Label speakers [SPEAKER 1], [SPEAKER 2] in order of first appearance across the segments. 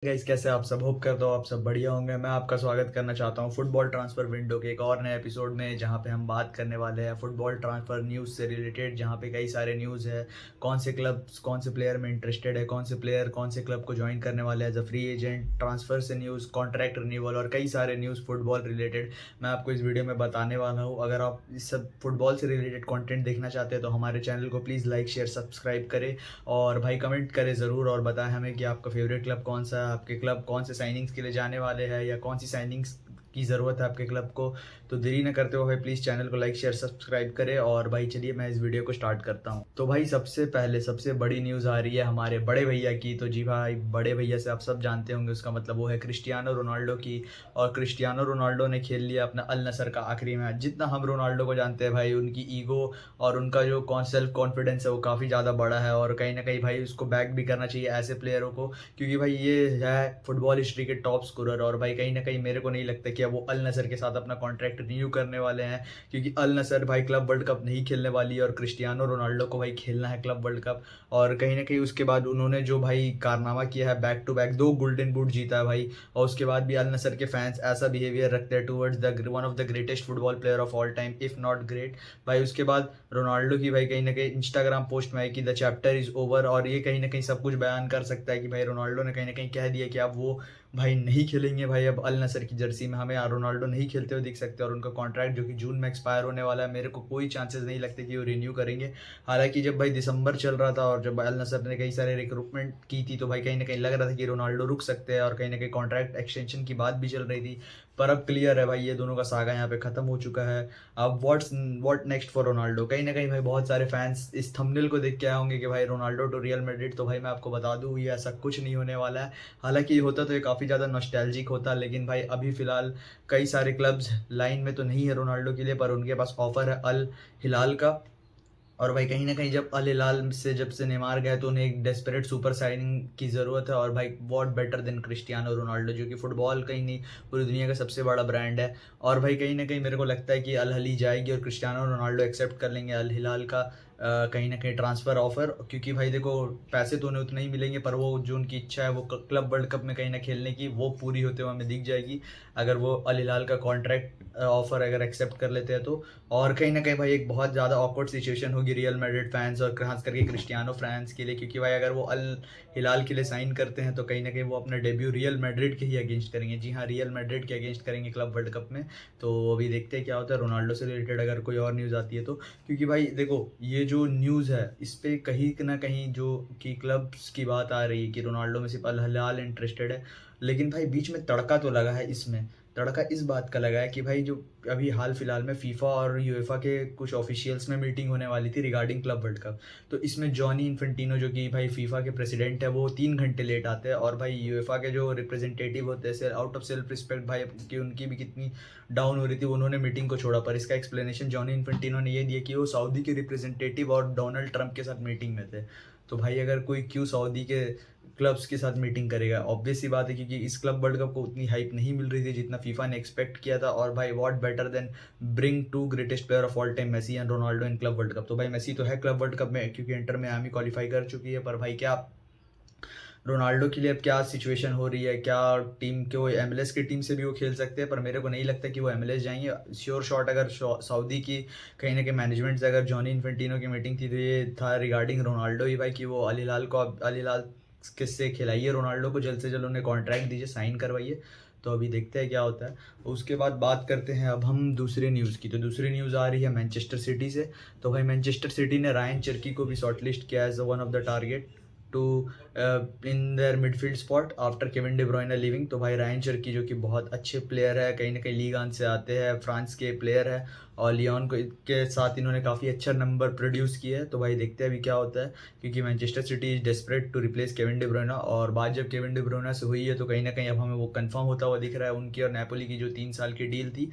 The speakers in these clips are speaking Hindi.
[SPEAKER 1] गाइस, कैसे आप सब? होप करता हूँ आप सब बढ़िया होंगे। मैं आपका स्वागत करना चाहता हूँ फुटबॉल ट्रांसफर विंडो के एक और नए एपिसोड में, जहाँ पे हम बात करने वाले हैं फुटबॉल ट्रांसफर न्यूज़ से रिलेटेड, जहाँ पे कई सारे न्यूज़ है। कौन से क्लब कौन से प्लेयर में इंटरेस्टेड है, कौन से प्लेयर कौन से क्लब को ज्वाइन करने वाले हैं as a free agent, transfer से न्यूज़, कॉन्ट्रैक्ट रिन्यूअल और कई सारे न्यूज़ फुटबॉल रिलेटेड मैं आपको इस वीडियो में बताने वाला हूँ। अगर आप इस सब फुटबॉल से रिलेटेड कॉन्टेंट देखना चाहते हैं तो हमारे चैनल को प्लीज़ लाइक शेयर सब्सक्राइब करें और भाई कमेंट करें ज़रूर और बताएं हमें कि आपका फेवरेट क्लब कौन सा है, आपके क्लब कौन से साइनिंग्स के लिए जाने वाले हैं या कौन सी साइनिंग्स की ज़रूरत है आपके क्लब को। तो देरी न करते हुए भाई प्लीज़ चैनल को लाइक शेयर सब्सक्राइब करें और भाई चलिए मैं इस वीडियो को स्टार्ट करता हूँ। तो भाई सबसे पहले सबसे बड़ी न्यूज़ आ रही है हमारे बड़े भैया की। तो जी भाई, बड़े भैया से आप सब जानते होंगे, उसका मतलब वो है क्रिस्टियानो रोनाल्डो की। और क्रिस्टियानो रोनाल्डो ने खेल लिया अपना अल नसर का आखिरी मैच। जितना हम रोनाल्डो को जानते हैं भाई, उनकी ईगो और उनका जो सेल्फ कॉन्फिडेंस है वो काफ़ी ज़्यादा बड़ा है और कहीं ना कहीं भाई उसको बैक भी करना चाहिए ऐसे प्लेयरों को, क्योंकि भाई ये है फुटबॉल हिस्ट्री के टॉप स्कोरर। और भाई कहीं ना कहीं मेरे को नहीं लगता कि अब वो अल नसर के साथ अपना कॉन्ट्रैक्ट रिन्यू करने वाले हैं, क्योंकि अल नसर भाई क्लब वर्ल्ड कप नहीं खेलने वाली है और क्रिस्टियानो रोनाल्डो को भाई खेलना है क्लब वर्ल्ड कप। और कहीं ना कहीं उसके बाद उन्होंने जो भाई कारनामा किया है, back to back 2 golden boot जीता है भाई, और उसके बाद भी अल नसर के फैंस ऐसा बिहेवियर रखते हैं towards the one of the greatest football player of all time, if not great. भाई उसके बाद रोनाल्डो की भाई कहीं ना कहीं इंस्टाग्राम पोस्ट में आई कि द चैप्टर इज ओवर, और ये कहीं ना कहीं सब कुछ बयान कर सकता है कि भाई रोनाल्डो ने कहीं ना कहीं कह दिया कि अब वो भाई नहीं खेलेंगे भाई अब अल नसर की जर्सी में, हमें रोनाल्डो नहीं खेलते हुए दिख सकते। और उनका कॉन्ट्रैक्ट जो कि जून में एक्सपायर होने वाला है, मेरे को कोई चांसेस नहीं लगते कि वो रिन्यू करेंगे। हालांकि जब भाई दिसंबर चल रहा था और जब अल नसर ने कई सारे रिक्रूटमेंट की थी तो भाई कहीं ना कहीं लग रहा था कि रोनाल्डो रुक सकते हैं और कहीं ना कहीं कॉन्ट्रैक्ट एक्सटेंशन की बात भी चल रही थी। पर अब क्लियर है भाई, ये दोनों का सागा यहाँ पे खत्म हो चुका है। अब व्हाट नेक्स्ट फॉर रोनाल्डो। कहीं ना कहीं भाई बहुत सारे फैंस इस थंबनेल को देख के आए होंगे कि भाई रोनाल्डो टू रियल मैड्रिड, तो भाई मैं आपको बता दूं ये ऐसा कुछ नहीं होने वाला है। हालांकि ये होता तो ये काफ़ी ज़्यादा नॉस्टैल्जिक होता, लेकिन भाई अभी फ़िलहाल कई सारे क्लब्स लाइन में तो नहीं है रोनाल्डो के लिए, पर उनके पास ऑफ़र है अल हिलाल का। और भाई कहीं न कहीं जब अल हिलाल से जब से नेमार गए तो उन्हें एक डेस्परेट सुपर साइनिंग की ज़रूरत है। और भाई what better then Cristiano Ronaldo, जो कि फुटबॉल कहीं नहीं पूरी दुनिया का सबसे बड़ा ब्रांड है। और भाई कहीं न कहीं मेरे को लगता है कि अल हिल जाएगी और क्रिस्टियानो रोनाल्डो एक्सेप्ट कर लेंगे अल हिलाल का कहीं न कहीं ट्रांसफ़र ऑफ़र, क्योंकि भाई देखो पैसे तो उन्हें उतने ही मिलेंगे, पर वो जो उनकी इच्छा है वो क्लब वर्ल्ड कप में कहीं ना खेलने की, वो पूरी होते हुए हमें दिख जाएगी अगर वो अल हिलाल का कॉन्ट्रैक्ट ऑफ़र अगर एक्सेप्ट कर लेते हैं तो। और कहीं न कहीं भाई एक बहुत ज़्यादा ऑकवर्ड सिचुएशन होगी रियल मैड्रिड फैंस और खास करके क्रिस्टियानो फैंस के लिए, क्योंकि भाई अगर वो अल हिलाल के लिए साइन करते हैं तो कहीं न कहीं वो अपना डेब्यू रियल मैड्रिड के ही अगेंस्ट करेंगे। जी हाँ, रियल मैड्रिड के अगेंस्ट करेंगे क्लब वर्ल्ड कप में। तो अभी देखते हैं क्या होता है। रोनाल्डो से रिलेटेड अगर कोई और न्यूज़ आती है तो, क्योंकि भाई देखो ये जो न्यूज़ है इस पे कहीं ना कहीं जो कि क्लब्स की बात आ रही है कि रोनाल्डो में सिर्फ अल हिलाल इंटरेस्टेड है, लेकिन भाई बीच में तड़का तो लगा है इसमें। तड़का इस बात का लगा है कि भाई जो अभी हाल फिलहाल में फीफा और यूएफा के कुछ ऑफिशियल्स में मीटिंग होने वाली थी रिगार्डिंग क्लब वर्ल्ड कप। तो इसमें जॉनी इन्फेंटिनो जो कि भाई फीफा के प्रेसिडेंट है वो 3 घंटे लेट आते हैं, और भाई यूएफा के जो रिप्रेजेंटेटिव होते हैं आउट ऑफ सेल्फ रिस्पेक्ट भाई कि उनकी भी कितनी डाउन हो रही थी, उन्होंने मीटिंग को छोड़ा। पर इसका एक्सप्लेनेशन जॉनी इन्फेंटिनो ने ये दिया कि वो सऊदी के रिप्रेजेंटेटिव और डोनाल्ड ट्रंप के साथ मीटिंग में थे। तो भाई अगर कोई क्यों सऊदी के क्लब्स के साथ मीटिंग करेगा, ऑब्वियस सी बात है, क्योंकि इस क्लब वर्ल्ड कप को उतनी हाइप नहीं मिल रही थी जितना फीफा ने एक्सपेक्ट किया था। और भाई what better than bring 2 greatest player of all time, Messi and Ronaldo in club world cup. तो भाई मेसी तो है क्लब वर्ल्ड कप में क्योंकि इंटर मियामी क्वालिफाई कर चुकी है, पर भाई क्या रोनाल्डो के लिए अब क्या सिचुएशन हो रही है, क्या टीम के वो एमएलएस की टीम से भी वो खेल सकते हैं, पर मेरे को नहीं लगता कि वो एमएलएस जाएंगे। श्योर शॉट अगर सऊदी की कहीं ना कहीं मैनेजमेंट से अगर जॉनी इन्फेंटिनो की मीटिंग थी तो ये था रिगार्डिंग रोनाल्डो ही भाई, कि वो अल हिलाल को अल हिलाल किससे खिलाइए रोनाल्डो को, जल्द से जल्द उन्हें कॉन्ट्रैक्ट दीजिए, साइन करवाइए। तो अभी देखते हैं क्या होता है। उसके बाद बात करते हैं अब हम दूसरी न्यूज़ की। तो दूसरी न्यूज़ आ रही है मैनचेस्टर सिटी से। तो भाई मैनचेस्टर सिटी ने रायन चर्की को भी शॉर्टलिस्ट किया as one of the target to in their midfield spot after Kevin De Bruyne leaving. तो भाई रायन चर्की जो कि बहुत अच्छे प्लेयर है, कहीं ना कहीं लीग वन से आते हैं, फ्रांस के प्लेयर है, और लियोन को के साथ इन्होंने काफ़ी अच्छा नंबर प्रोड्यूस किया है। तो भाई देखते हैं अभी क्या होता है, क्योंकि Manchester City is desperate to replace Kevin De Bruyne, और बात जब केविन डी ब्रुयने से हुई है तो कहीं ना कहीं अब हमें वो कंफर्म होता हुआ दिख रहा है। उनकी और नेपोली की जो 3 साल की डील थी,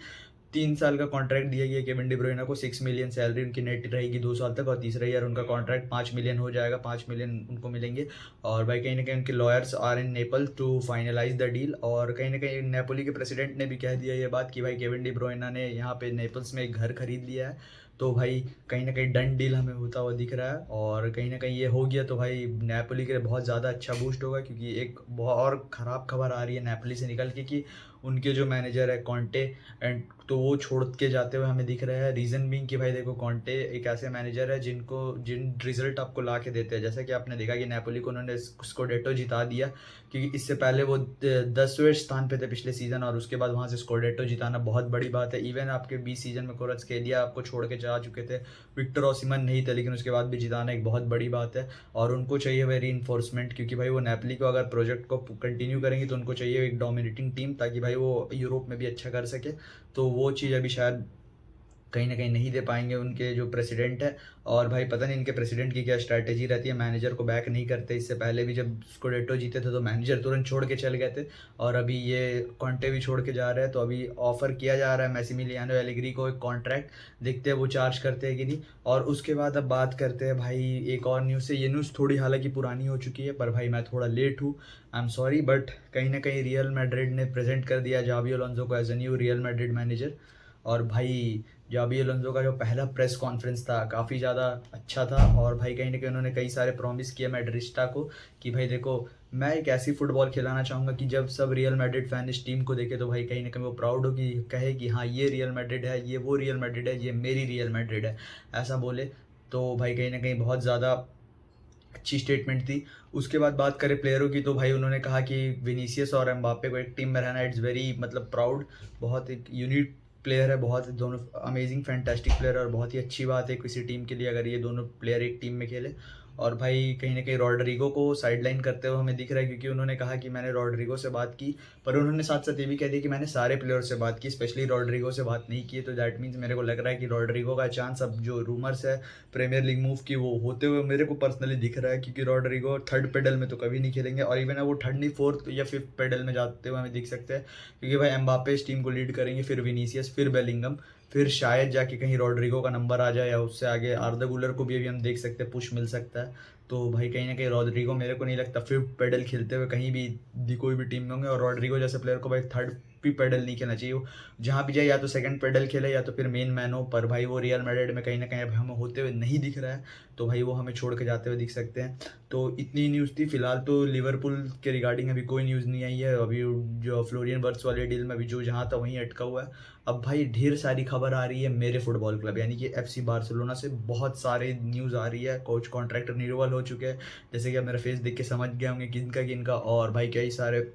[SPEAKER 1] 3 साल का कॉन्ट्रैक्ट दिया गया केविन डी ब्रुयने को, 6 मिलियन सैलरी उनकी नेट रहेगी 2 साल तक, और तीसरा ईयर उनका कॉन्ट्रैक्ट 5 मिलियन हो जाएगा, 5 मिलियन उनको मिलेंगे। और भाई कहीं ना कहीं उनके lawyers are in Naples to finalise the deal, और कहीं ना कहीं नेपोली के प्रेसिडेंट ने भी कह दिया ये बात कि भाई केविन डी ब्रुयने ने यहाँ पे नेपल्स में एक घर खरीद लिया है। तो भाई कहीं ना कहीं डन डील हमें होता हुआ दिख रहा है, और कहीं ना कहीं ये हो गया तो भाई नेपोली के लिए बहुत ज़्यादा अच्छा बूस्ट होगा, क्योंकि एक बहुत और ख़राब खबर आ रही है नेपोली से निकल के कि उनके जो मैनेजर है कॉन्टे एंड, तो वो छोड़ के जाते हुए हमें दिख रहा है। रीज़न बीइंग कि भाई देखो, कॉन्टे एक ऐसे मैनेजर है जिन रिजल्ट आपको ला के देते हैं, जैसा कि आपने देखा कि नेपोली को उन्होंने स्कोडेटो जिता दिया, क्योंकि इससे पहले वो 10वें स्थान पे थे पिछले सीज़न, और उसके बाद वहाँ से स्कोडेटो जिताना बहुत बड़ी बात है। इवन आपके 20 सीज़न में क्वारात्स्केलिया आपको छोड़ के जा चुके थे, विक्टर ओसिमन नहीं थे, लेकिन उसके बाद भी जिताना एक बहुत बड़ी बात है। और उनको चाहिए भाई रीइंफोर्समेंट, क्योंकि भाई वो नेपोली को अगर प्रोजेक्ट को कंटिन्यू करेंगे तो उनको चाहिए एक डोमिनेटिंग टीम, ताकि भाई वो यूरोप में भी अच्छा कर सके। तो वो चीज़ अभी शायद कहीं ना कहीं नहीं दे पाएंगे उनके जो प्रेसिडेंट है। और भाई पता नहीं इनके प्रेसिडेंट की क्या स्ट्रैटेजी रहती है, मैनेजर को बैक नहीं करते। इससे पहले भी जब स्कोडेटो जीते थे तो मैनेजर तुरंत छोड़ के चल गए थे, और अभी ये कॉन्टे भी छोड़ के जा रहे हैं, तो अभी ऑफर किया जा रहा है मैसिमिलियानो एलेग्री को एक कॉन्ट्रैक्ट। देखते हैं वो चार्ज करते हैं कि नहीं। और उसके बाद अब बात करते हैं भाई एक और न्यूज़ से। ये न्यूज़ थोड़ी हालांकि पुरानी हो चुकी है, पर भाई मैं थोड़ा लेट हूँ, आई एम सॉरी, बट कहीं ना कहीं रियल मैड्रिड ने प्रेजेंट कर दिया जावी अलोंसो को as a new Real Madrid manager. और भाई जावी अलोंसो का जो पहला प्रेस कॉन्फ्रेंस था काफ़ी ज़्यादा अच्छा था, और भाई कहीं ना कहीं उन्होंने कई सारे प्रॉमिस किए मैड्रिस्टा को कि भाई देखो, मैं एक ऐसी फुटबॉल खिलाना चाहूँगा कि जब सब रियल मैड्रिड फैन इस टीम को देखे तो भाई कहीं ना कहीं वो प्राउड हो, कि कहे कि हाँ ये रियल मैड्रिड है, ये वो रियल मैड्रिड है, ये मेरी रियल मैड्रिड है, ऐसा बोले। तो भाई कहीं ना कहीं बहुत ज़्यादा अच्छी स्टेटमेंट थी। उसके बाद बात करें प्लेयरों की, तो भाई उन्होंने कहा कि विनीसियस और एम्बाप्पे को एक टीम में रहना इट्स वेरी मतलब प्राउड, बहुत एक यूनिक प्लेयर है, बहुत दोनों अमेजिंग फैंटास्टिक प्लेयर, और बहुत ही अच्छी बात है किसी टीम के लिए अगर ये दोनों प्लेयर एक टीम में खेले। और भाई कहीं ना कहीं रॉड्रिगो को साइडलाइन करते हुए हमें दिख रहा है, क्योंकि उन्होंने कहा कि मैंने रॉड्रिगो से बात की, पर उन्होंने साथ साथ ये भी कह दिया कि मैंने सारे प्लेयर से बात की, स्पेशली रॉड्रिगो से बात नहीं की। तो दैट मीन्स मेरे को लग रहा है कि रॉड्रिगो का चांस अब जो रूमर्स है प्रीमियर लीग मूव की वो होते हुए मेरे को पर्सनली दिख रहा है, क्योंकि रॉड्रिगो थर्ड पेडल में तो कभी नहीं खेलेंगे, और इवन वो थर्ड नहीं फोर्थ या फिफ्थ पेडल में जाते हुए हमें दिख सकते हैं, क्योंकि भाई एम्बाप्पे इस टीम को लीड करेंगे, फिर विनीसियस, फिर बेलिंगम, फिर शायद जाके कहीं रॉड्रिगो का नंबर आ जाए, या उससे आगे आर्दा गुलर को भी अभी हम देख सकते हैं पुश मिल सकता है। तो भाई कहीं ना कहीं रॉड्रिगो मेरे को नहीं लगता फिफ्थ पेडल खेलते हुए कहीं भी कोई भी टीम में होंगे, और रॉड्रिगो जैसे प्लेयर को भाई थर्ड भी पेडल नहीं खेलना चाहिए। वो जहाँ भी जाए या तो सेकंड पेडल खेले या तो फिर मेन मैन हो, पर भाई वो रियल मैड्रिड में कहीं ना कहीं अब हमें होते हुए नहीं दिख रहा है, तो भाई वो हमें छोड़ के जाते हुए दिख सकते हैं। तो इतनी न्यूज़ थी फिलहाल, तो लिवरपूल के रिगार्डिंग अभी कोई न्यूज़ नहीं आई है। अभी जो फ्लोरियन वर्ड्स वाले डील में अभी जो जहाँ था वहीं अटका हुआ है। अब भाई ढेर सारी खबर आ रही है मेरे फुटबॉल क्लब यानी कि एफसी बार्सिलोना से, बहुत सारे न्यूज़ आ रही है। कोच कॉन्ट्रैक्ट रिन्यूअल हो चुके हैं, जैसे कि आप मेरा फेस देख के समझ गए होंगे किनका, और भाई कई सारे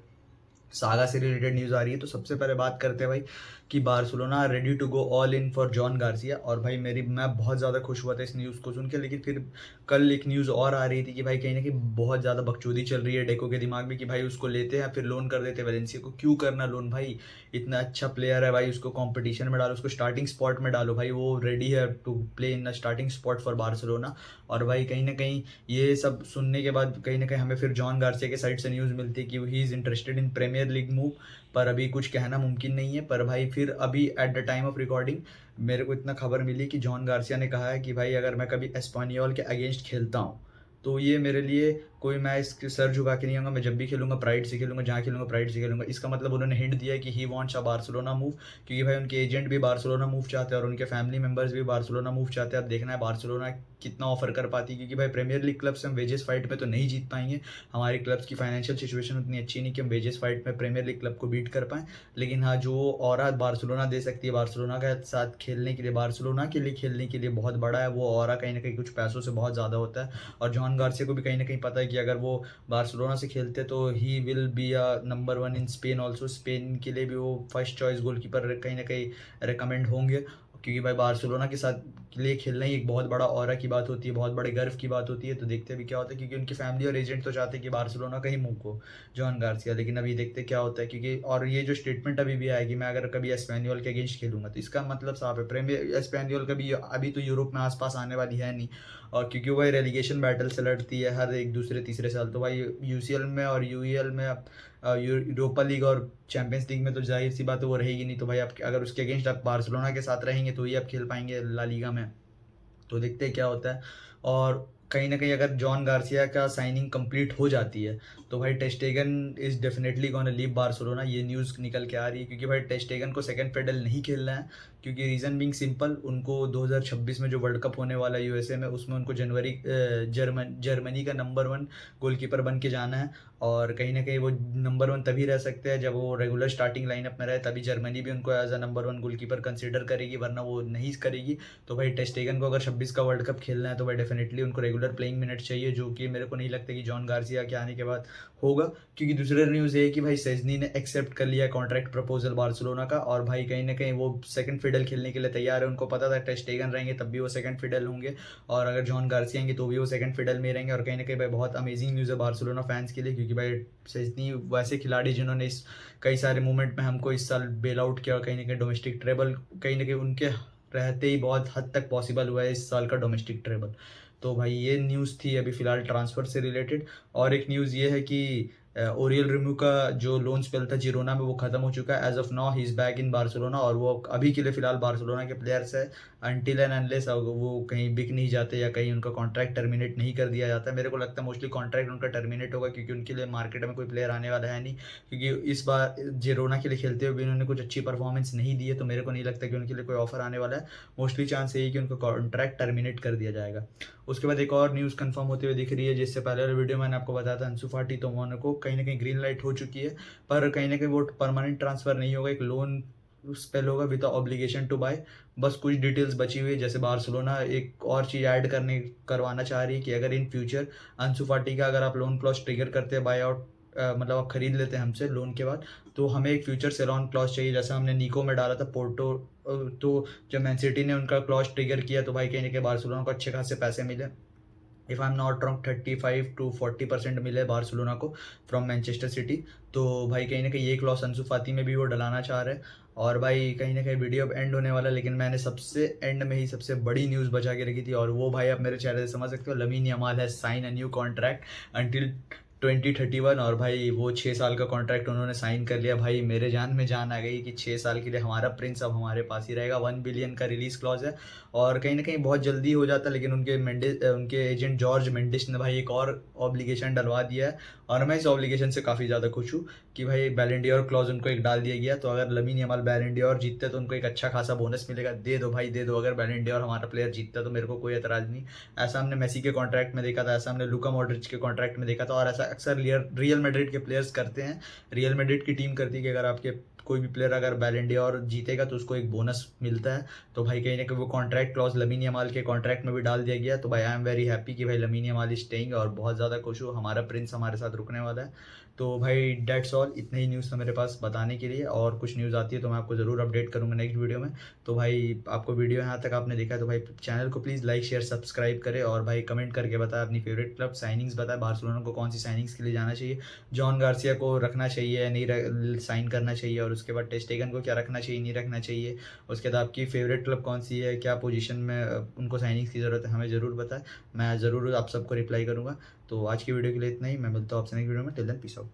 [SPEAKER 1] सागा से रिलेटेड न्यूज़ आ रही है। तो सबसे पहले बात करते हैं भाई कि Barcelona ready to go all in for Joan Garcia, और भाई मैं बहुत ज़्यादा खुश हुआ था इस न्यूज़ को सुन के। लेकिन फिर कल एक न्यूज़ और आ रही थी कि भाई कहीं ना कहीं बहुत ज़्यादा बकचोदी चल रही है डेको के दिमाग में, कि भाई उसको लेते हैं फिर लोन कर देते हैं वेलेंसिया को। क्यों करना लोन भाई, इतना अच्छा प्लेयर है भाई, उसको कॉम्पिटिशन में डालो, उसको स्टार्टिंग स्पॉट में डालो, भाई वो रेडी है to play in starting spot for Barcelona. और भाई कहीं ना कहीं ये सब सुनने के बाद कहीं ना कहीं हमें फिर जॉन गार्सिया के साइड से न्यूज़ मिलती है कि he is interested in Premier League move, पर अभी कुछ कहना मुमकिन नहीं है। पर भाई फिर अभी at the time of recording मेरे को इतना खबर मिली कि जॉन गार्सिया ने कहा है कि भाई अगर मैं कभी एस्पानियोल के अगेंस्ट खेलता हूँ तो ये मेरे लिए कोई, मैं इसके सर झुका के नहीं आऊँगा, मैं जब भी खेलूंगा प्राइड से खेलूंगा, जहाँ खेलूंगा प्राइड से खेलूंगा। इसका मतलब उन्होंने हिंट दिया है कि he wants a Barcelona move, क्योंकि भाई उनके एजेंट भी बार्सिलोना मूव चाहते हैं और उनके फैमिली मेंबर्स भी बार्सिलोना मूव चाहते हैं। अब देखना है बार्सिलोना कितना ऑफर कर पाती है, क्योंकि भाई प्रीमियर लीग क्लब से हम वेजेस फाइट में तो नहीं जीत पाएंगे, हमारी क्लब्स की फाइनेंशियल सिचुएशन उतनी अच्छी नहीं कि हम वेजेस फाइट में प्रीमियर लीग क्लब को बीट कर पाएँ। लेकिन हाँ, जो और बार्सिलोना दे सकती है, बार्सिलोना के साथ खेलने के लिए, बार्सिलोना के लिए खेलने के लिए बहुत बड़ा है वो, और कहीं ना कहीं कुछ पैसों से बहुत ज़्यादा होता है। और जॉन गार्सिया को भी कहीं ना कहीं पता है कि अगर वो बार्सिलोना से खेलते तो he will be a number one in Spain also, Spain के लिए भी वो फर्स्ट चॉइस गोलकीपर कहीं ना कहीं रिकमेंड होंगे, क्योंकि भाई बार्सिलोना के साथ के लिए खेलना ही एक बहुत बड़ा ऑरा की बात होती है, बहुत बड़े गर्व की बात होती है। तो देखते हैं भी क्या होता है, क्योंकि उनकी फैमिली और एजेंट तो चाहते हैं कि बार्सिलोना का ही मूव को जॉन गार्सिया, लेकिन अभी देखते क्या होता है। क्योंकि और ये जो स्टेटमेंट अभी भी आएगी, मैं अगर कभी एस्पेनियोल के अगेंस्ट खेलूंगा, तो इसका मतलब साफ है प्रीमियर एस्पेनियोल कभी अभी तो यूरोप में आसपास आने वाली है नहीं, और क्योंकि वही रेलीगेशन बैटल से लड़ती है हर एक दूसरे तीसरे साल, तो भाई यूसीएल में और यूईएल में यूरोपा लीग और चैंपियंस लीग में तो जाहिर सी बात है वो रहेगी नहीं। तो भाई आप अगर उसके अगेंस्ट आप बार्सिलोना के साथ रहेंगे तो ही आप खेल पाएंगे ला लीगा में। तो देखते हैं क्या होता है। और कहीं ना कहीं अगर जॉन गार्सिया का साइनिंग कंप्लीट हो जाती है तो भाई ter Stegen is definitely gonna leave Barcelona, ये न्यूज़ निकल के आ रही है। क्योंकि भाई टेस्टेगन को सेकंड पेडल नहीं खेलना है, क्योंकि रीज़न बीइंग सिंपल, उनको 2026 में जो वर्ल्ड कप होने वाला है यूएसए में, उसमें उनको जर्मनी का नंबर 1 गोलकीपर बन के जाना है। और कहीं ना कहीं वो नंबर 1 तभी रह सकते हैं जब वो रेगुलर स्टार्टिंग लाइनअप में रहे, तभी जर्मनी भी उनको as a number 1 goalkeeper consider करेगी, वरना वो नहीं करेगी। तो भाई टेस्टेगन को अगर 26 का वर्ल्ड कप खेलना है तो भाई डेफिनेटली उनको रेगुलर प्लेइंग मिनट चाहिए, जो कि मेरे को नहीं लगता कि जॉन गार्सिया के आने के बाद होगा। क्योंकि दूसरे न्यूज़ ये है कि भाई सेजनी ने एक्सेप्ट कर लिया कॉन्ट्रैक्ट प्रपोजल बार्सिलोना का, और भाई कहीं ना कहीं वो सेकंड फिडल खेलने के लिए तैयार है। उनको पता था टेस्टेगन रहेंगे तब भी वो सेकंड फिडल होंगे, और अगर जॉन गार्सिया आएंगे तो भी वो सेकंड फिडल में रहेंगे। और कहीं ना कहीं भाई बहुत अमेजिंग न्यूज़ है बार्सिलोना फैंस के लिए, क्योंकि भाई सेजनी वैसे खिलाड़ी जिन्होंने इस कई सारे मूवमेंट में हमको इस साल बेल आउट किया, और कहीं ना कहीं डोमेस्टिक ट्रेबल कहीं ना कहीं उनके रहते ही बहुत हद तक पॉसिबल हुआ है इस साल का डोमेस्टिक ट्रेबल। तो भाई ये न्यूज़ थी अभी फ़िलहाल ट्रांसफ़र से रिलेटेड। और एक न्यूज़ ये है कि ओरियल रिम्यू का जो लोन स्पेल था जिरोना में वो ख़त्म हो चुका है। As of now he is back in Barcelona, और वो अभी के लिए फ़िलहाल बार्सिलोना के प्लेयर्स है अनटिल एंड अनलेस वो कहीं बिक नहीं जाते या कहीं उनका कॉन्ट्रैक्ट टर्मिनेट नहीं कर दिया जाता है। मेरे को लगता है मोस्टली कॉन्ट्रैक्ट उनका टर्मिनेट होगा, क्योंकि उनके लिए मार्केट में कोई प्लेयर आने वाला है नहीं। क्योंकि इस बार जिरोना के लिए खेलते हुए भी उन्होंने कुछ अच्छी परफॉर्मेंस नहीं दी है, तो मेरे को नहीं लगता कि उनके लिए कोई ऑफर आने वाला है। मोस्टली चांस यही कि उनका कॉन्ट्रैक्ट टर्मिनेट कर दिया जाएगा। उसके बाद एक और न्यूज़ कंफर्म होते हुए दिख रही है, जिससे पहले वाले वीडियो मैंने आपको बताया था अंसु फाटी, तो उनको कहीं ना कहीं ग्रीन लाइट हो चुकी है। पर कहीं ना कहीं वो परमानेंट ट्रांसफ़र नहीं होगा, एक लोन स्पेल होगा विद ऑब्लिगेशन टू बाय। बस कुछ डिटेल्स बची हुई है, जैसे बार्सिलोना एक और चीज़ ऐड करवाना चाह रही है कि अगर इन फ्यूचर अंसु फाटी का अगर आप लोन क्लॉज ट्रिगर करते हैं बाय आउट, मतलब आप खरीद लेते हैं हमसे लोन के बाद, तो हमें एक फ्यूचर सेलॉन क्लॉज चाहिए, जैसा हमने निको में डाला था पोर्टो। तो जब मैन सिटी ने उनका क्लॉज ट्रिगर किया तो भाई कहीं ना कहीं बार्सिलोना को अच्छे खासे पैसे मिले। If I am not wrong 35 to 40% मिले बार्सिलोना को फ्रॉम मैनचेस्टर सिटी। तो भाई कहीं ना कहीं ये क्लॉस अंसु फाती में भी वो डलाना चाह रहे हैं। और भाई कहीं ना कहीं वीडियो अब एंड होने वाला है, लेकिन मैंने सबसे एंड में ही सबसे बड़ी न्यूज़ बचा के रखी थी, और वो भाई आप मेरे चेहरे से समझ सकते हो, लमीन यमाल है sign a new contract until 2031। और भाई वो 6 साल का कॉन्ट्रैक्ट उन्होंने साइन कर लिया। भाई मेरे जान में जान आ गई कि 6 साल के लिए हमारा प्रिंस अब हमारे पास ही रहेगा। 1 बिलियन का रिलीज क्लॉज है, और कहीं ना कहीं बहुत जल्दी हो जाता, लेकिन उनके एजेंट जॉर्ज मेंडिस ने भाई एक और ऑब्लिगेशन डलवा दिया है। और मैं इस ऑब्लिगेशन से काफ़ी ज़्यादा खुश हूँ कि भाई बैलन डॉर क्लॉज उनको एक डाल दिया गया। तो अगर लमीन यमाल बैलन डॉर जीतते तो उनको एक अच्छा खासा बोनस मिलेगा। दे दो भाई दे दो, अगर बैलन डॉर हमारा प्लेयर जीतता तो मेरे को कोई एतराज़ नहीं। ऐसा हमने मेसी के कॉन्ट्रैक्ट में देखा था, ऐसा हमने लुका मॉड्रिच के कॉन्ट्रैक्ट में देखा था, और ऐसा अक्सर रियल मैड्रिड के प्लेयर्स करते हैं। रियल मैड्रिड की टीम करती है कि अगर आपके कोई भी प्लेयर अगर बैलन डॉर जीतेगा तो उसको एक बोनस मिलता है। तो भाई कहीं ना कहीं वो कॉन्ट्रैक्ट क्लॉज लमीन यमाल के कॉन्ट्रैक्ट में भी डाल दिया गया। तो भाई आई एम वेरी हैप्पी कि भाई लमीन यमाल इज स्टेइंग, और बहुत ज़्यादा खुश हूँ, हमारा प्रिंस हमारे साथ रुकने वाला है। तो भाई डेट्स ऑल, इतने ही न्यूज़ था मेरे पास बताने के लिए, और कुछ न्यूज़ आती है तो मैं आपको ज़रूर अपडेट करूँगा नेक्स्ट वीडियो में। तो भाई आपको वीडियो यहाँ तक आपने देखा है तो भाई चैनल को प्लीज़ लाइक शेयर सब्सक्राइब करें, और भाई कमेंट करके बताएं अपनी फेवरेट क्लब साइनिंग्स, बताएं बार्सिलोना को कौन सी साइनिंग्स के लिए जाना चाहिए, जॉन गार्सिया को रखना चाहिए या नहीं साइन करना चाहिए, और उसके बाद टेस्टेगन को क्या रखना चाहिए नहीं रखना चाहिए। उसके बाद आपकी फेवरेट क्लब कौन सी है, क्या पोजीशन में उनको साइनिंग्स की ज़रूरत है, हमें ज़रूर बताएं। मैं ज़रूर आप सबको रिप्लाई करूँगा। तो आज की वीडियो के लिए इतना ही, मैं मिलता हूँ आपसे नेक्स्ट वीडियो में। Till then peace out.